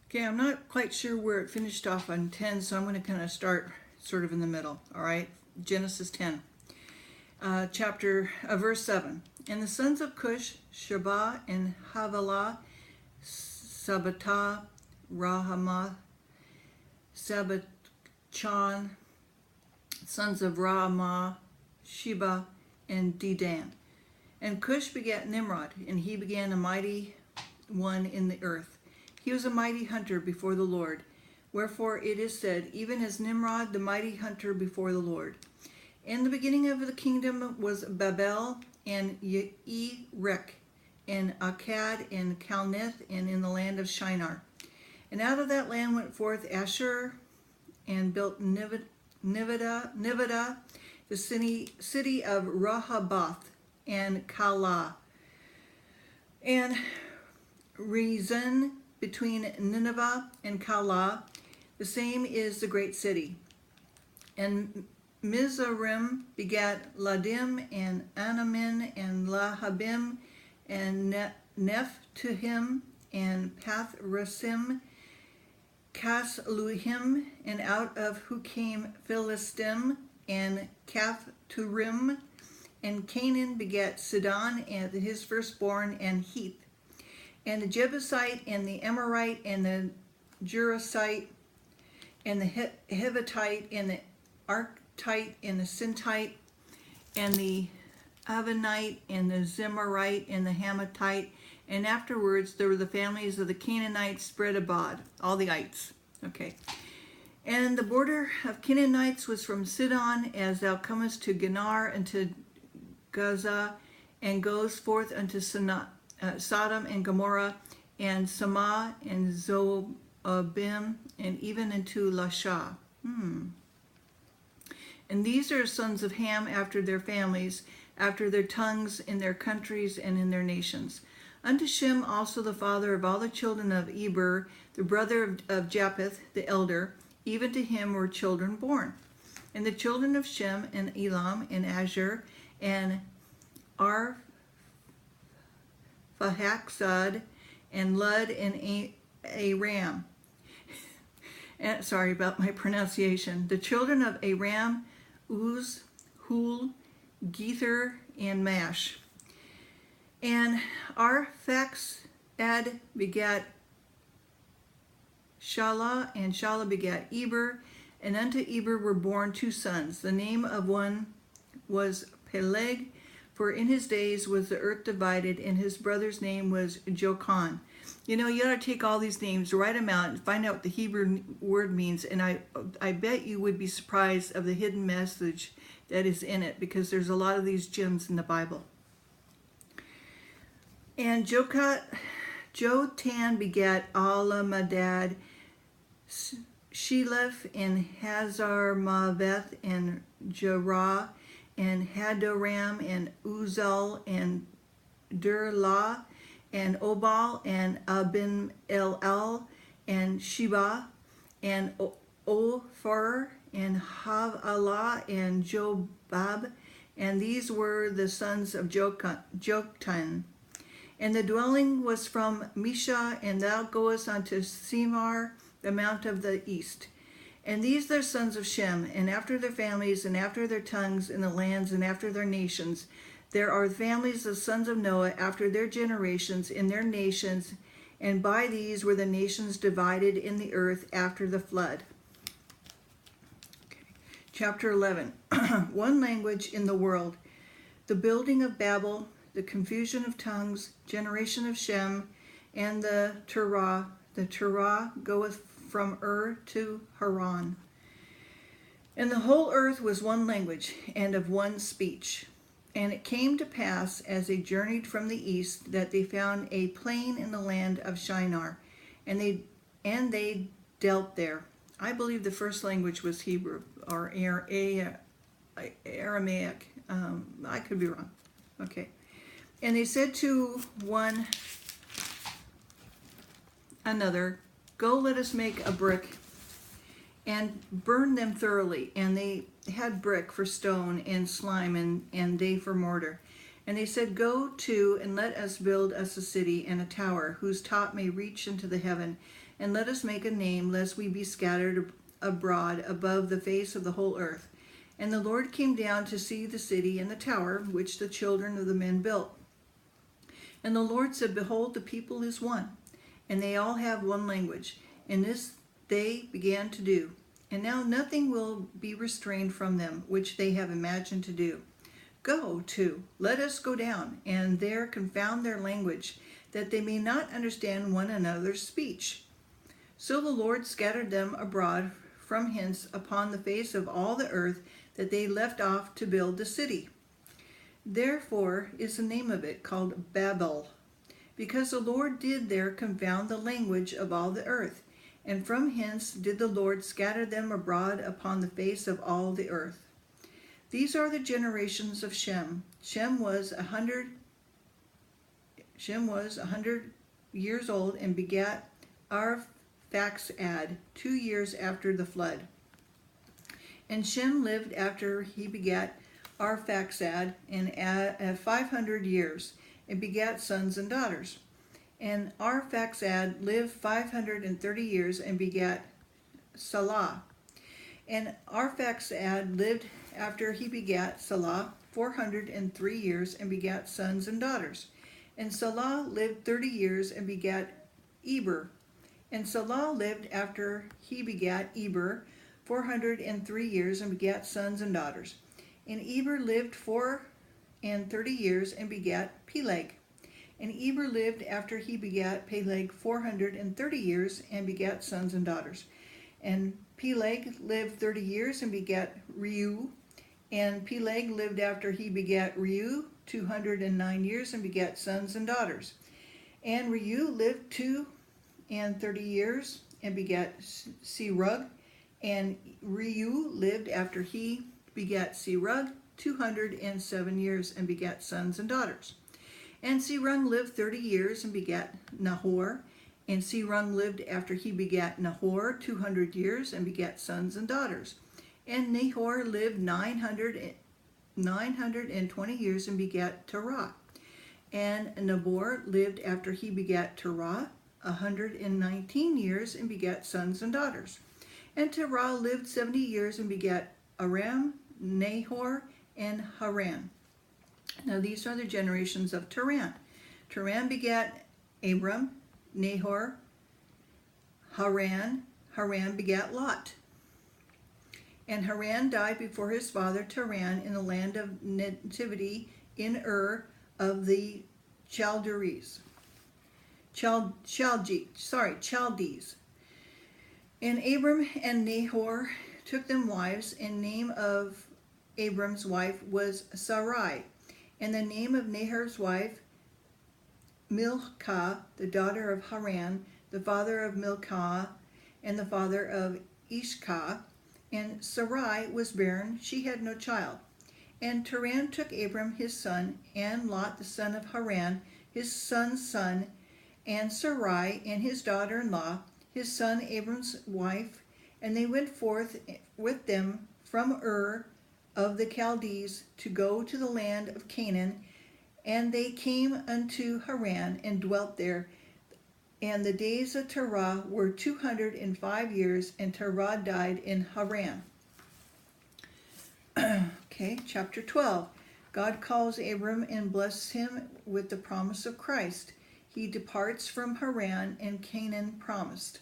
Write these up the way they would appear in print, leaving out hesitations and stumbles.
Okay, I'm not quite sure where it finished off on 10, so I'm going to kind of start sort of in the middle. All right, Genesis 10, verse 7. And the sons of Cush, Sheba and Havilah, Sabbatah, Rahamath, Sabbatchan, sons of Ramah, Sheba, and Dedan. And Cush begat Nimrod, and he began a mighty one in the earth. He was a mighty hunter before the Lord. Wherefore it is said, even as Nimrod, the mighty hunter before the Lord. And the beginning of the kingdom was Babel, and Erech, and Akkad, and Calneh, and in the land of Shinar. And out of that land went forth Ashur, and built Nivadah, the city of Rehoboth, and Calah, and Rezin between Nineveh and Calah. The same is the great city. And Mizraim begat Ladim, and Anamin, and Lahabim, and Nephtuhim, and Pathrasim, Casluhim, and out of who came Philistim, and Caphturim. And Canaan begat Sidon, and his firstborn, and Heath, and the Jebusite, and the Amorite, and the Jurasite, and the Hivitite, and the Archite, and the Sintite, and the Avanite, and the Zemarite, and the Hamathite. And afterwards there were the families of the Canaanites spread abroad, all the ites. Okay. And the border of Canaanites was from Sidon, as thou comest to Genar, and to Gaza, and goes forth unto Sodom and Gomorrah, and Samah, and Zobim, and even into Lasha. And these are sons of Ham after their families, after their tongues, in their countries, and in their nations. Unto Shem also the father of all the children of Eber, the brother of Japheth, the elder, even to him were children born. And the children of Shem, and Elam, and Asher, and Arphaxad, and Lud, and Aram. And sorry about my pronunciation. The children of Aram, Uz, Hul, Gether, and Mash. And Arphaxad begat Shalah, and Shalah begat Eber, and unto Eber were born two sons. The name of one was Peleg, for in his days was the earth divided, and his brother's name was Jokhan. You know, you ought to take all these names, write them out, and find out what the Hebrew word means, and I bet you would be surprised of the hidden message that is in it, because there's a lot of these gems in the Bible. And Jotan begat Alamadad, Sheleph, and Hazarmaveth, and Jerah, and Hadoram, and Uzal, and Durlah, and Obal, and Abin El, and Sheba, and Ophir, and Havilah, and Jobab. And these were the sons of Joktan. And the dwelling was from Misha, and thou goest unto Semar, the mount of the east. And these are sons of Shem, and after their families, and after their tongues, in the lands, and after their nations, there are families of sons of Noah after their generations, in their nations, and by these were the nations divided in the earth after the flood. Okay. Chapter 11. One language in the world. The building of Babel, the confusion of tongues, generation of Shem, and the Terah. The Terah goeth from to Haran. And the whole earth was one language, and of one speech. And it came to pass, as they journeyed from the east, that they found a plain in the land of Shinar, and they dealt there. I believe the first language was Hebrew, or Aramaic. I could be wrong. Okay. And they said to one another, go, let us make a brick, and burn them thoroughly. And they had brick for stone, and slime, and they for mortar. And they said, go to, and let us build us a city and a tower, whose top may reach into the heaven, and let us make a name, lest we be scattered abroad above the face of the whole earth. And the Lord came down to see the city and the tower which the children of the men built. And the Lord said, Behold, the people is one, and they all have one language. And this they began to do. And now nothing will be restrained from them, which they have imagined to do. Go to, let us go down, and there confound their language, that they may not understand one another's speech. So the Lord scattered them abroad from hence upon the face of all the earth, that they left off to build the city. Therefore is the name of it called Babel, because the Lord did there confound the language of all the earth. And from hence did the Lord scatter them abroad upon the face of all the earth. These are the generations of Shem. Shem was 100 years old and begat Arphaxad 2 years after the flood. And Shem lived after he begat Arphaxad and 500 years, and begat sons and daughters. And Arphaxad lived 530 years and begat Salah. And Arphaxad lived after he begat Salah 403 years and begat sons and daughters. And Salah lived 30 years and begat Eber. And Salah lived after he begat Eber 403 years and begat sons and daughters. And Eber lived 430 years and begat Peleg. And Eber lived after he begat Peleg 430 years and begat sons and daughters. And Peleg lived 30 years and begat Reu. And Peleg lived after he begat Reu 209 years and begat sons and daughters. And Reu lived 230 years and begat Serug. And Reu lived after he begat Serug 207 years and begat sons and daughters. And Serug lived 30 years and begat Nahor. And Serug lived after he begat Nahor 200 years and begat sons and daughters. And Nahor lived 920 years and begat Terah. And Nabor lived after he begat Terah 119 years and begat sons and daughters. And Terah lived 70 years and begat Abram, Nahor, and Haran. Now these are the generations of Terah. Terah begat Abram, Nahor, Haran. Haran begat Lot. And Haran died before his father Terah in the land of nativity in of the Chaldees. Chaldees. And Abram and Nahor took them wives, and name of Abram's wife was Sarai, and the name of Nahor's wife Milcah, the daughter of Haran, the father of Milcah, and the father of Ishkah. And Sarai was barren, she had no child. And Terah took Abram his son, and Lot the son of Haran, his son's son, and Sarai and his daughter-in-law, his son Abram's wife, and they went forth with them from of the Chaldees to go to the land of Canaan. And they came unto Haran and dwelt there. And the days of Terah were 205 years, and Terah died in Haran. Okay, chapter 12. God calls Abram and blesses him with the promise of Christ. He departs from Haran, and Canaan promised.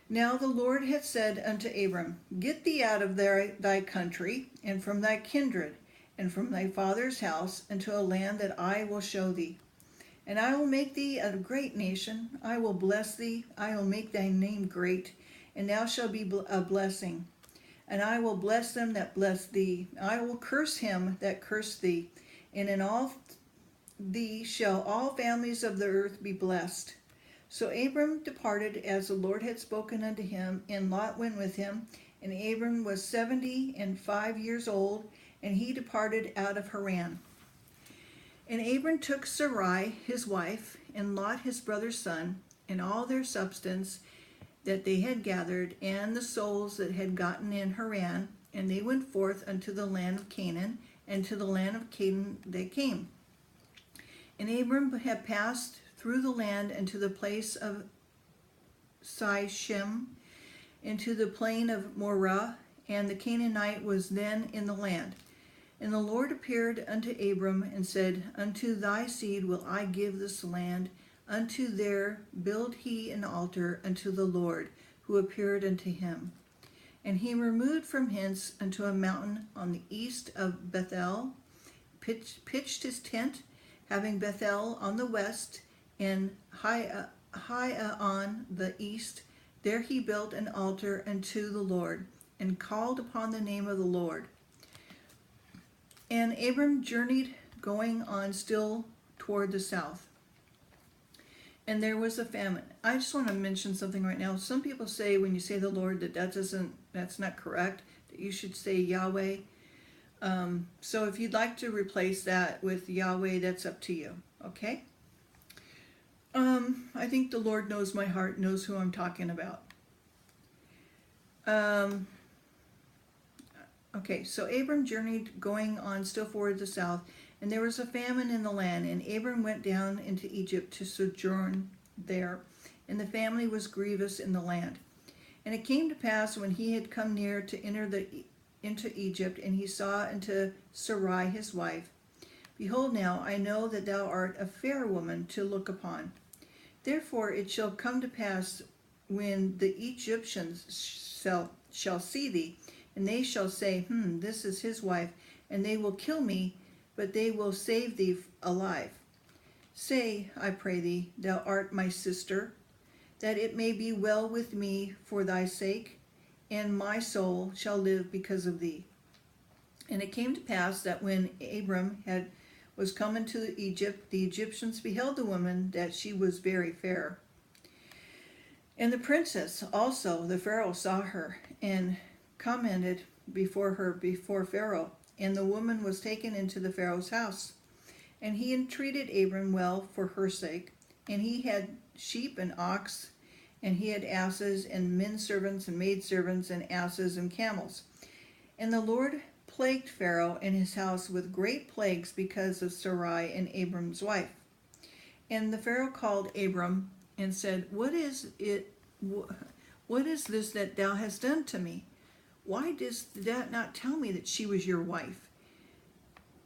Now the Lord had said unto Abram, Get thee out of thy country, and from thy kindred, and from thy father's house, into a land that I will show thee. And I will make thee a great nation. I will bless thee. I will make thy name great, and thou shalt be a blessing. And I will bless them that bless thee. I will curse him that curse thee. And in all thee shall all families of the earth be blessed. So Abram departed as the Lord had spoken unto him, and Lot went with him. And Abram was 75 years old, and he departed out of Haran. And Abram took Sarai his wife, and Lot his brother's son, and all their substance that they had gathered, and the souls that had gotten in Haran, and they went forth unto the land of Canaan, and to the land of Canaan they came. And Abram had passed through the land unto the place of Shem, into the plain of Moreh, and the Canaanite was then in the land. And the Lord appeared unto Abram and said, Unto thy seed will I give this land, unto there build he an altar unto the Lord, who appeared unto him. And he removed from hence unto a mountain on the east of Bethel, pitched his tent, having Bethel on the west, and Hai on the east. There he built an altar unto the Lord, and called upon the name of the Lord. And Abram journeyed, going on still toward the south. And there was a famine. I just want to mention something right now. Some people say when you say the Lord that's not correct, that you should say Yahweh. So if you'd like to replace that with Yahweh, that's up to you. Okay? I think the Lord knows my heart, knows who I'm talking about. Okay, so Abram journeyed, going on still toward the south, and there was a famine in the land, and Abram went down into Egypt to sojourn there, and the famine was grievous in the land. And it came to pass, when he had come near to enter into Egypt, and he saw unto Sarai his wife, Behold now, I know that thou art a fair woman to look upon. Therefore it shall come to pass, when the Egyptians shall see thee, and they shall say, this is his wife, and they will kill me, but they will save thee alive. Say, I pray thee, thou art my sister, that it may be well with me for thy sake, and my soul shall live because of thee. And it came to pass that when Abram was come into Egypt, the Egyptians beheld the woman, that she was very fair. And the princess also, the Pharaoh, saw her, and commended before Pharaoh. And the woman was taken into the Pharaoh's house. And he entreated Abram well for her sake. And he had sheep and ox, and he had asses, and men servants, and maid servants, and asses, and camels. And the Lord plagued Pharaoh and his house with great plagues because of Sarai and Abram's wife. And the Pharaoh called Abram and said, What is this that thou hast done to me? Why didst thou not tell me that she was your wife?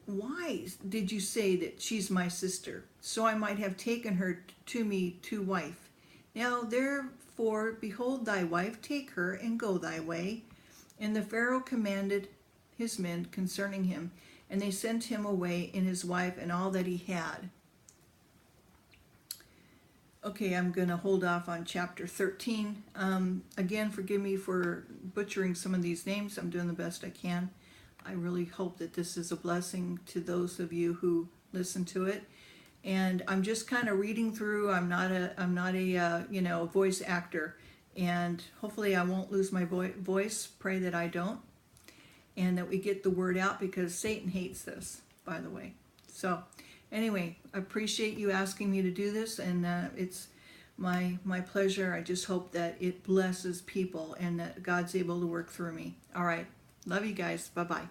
Why did you say that she's my sister, so I might have taken her to me to wife? Now therefore, behold thy wife, take her, and go thy way. And the Pharaoh commanded his men concerning him, and they sent him away, and his wife, and all that he had. Okay, I'm going to hold off on chapter 13. Again, forgive me for butchering some of these names. I'm doing the best I can. I really hope that this is a blessing to those of you who listen to it. And I'm just kind of reading through. I'm not a voice actor, and hopefully I won't lose my voice. Pray that I don't, and that we get the word out, because Satan hates this, by the way. So anyway, I appreciate you asking me to do this, and it's my pleasure. I just hope that it blesses people and that God's able to work through me. All right. Love you guys. Bye-bye.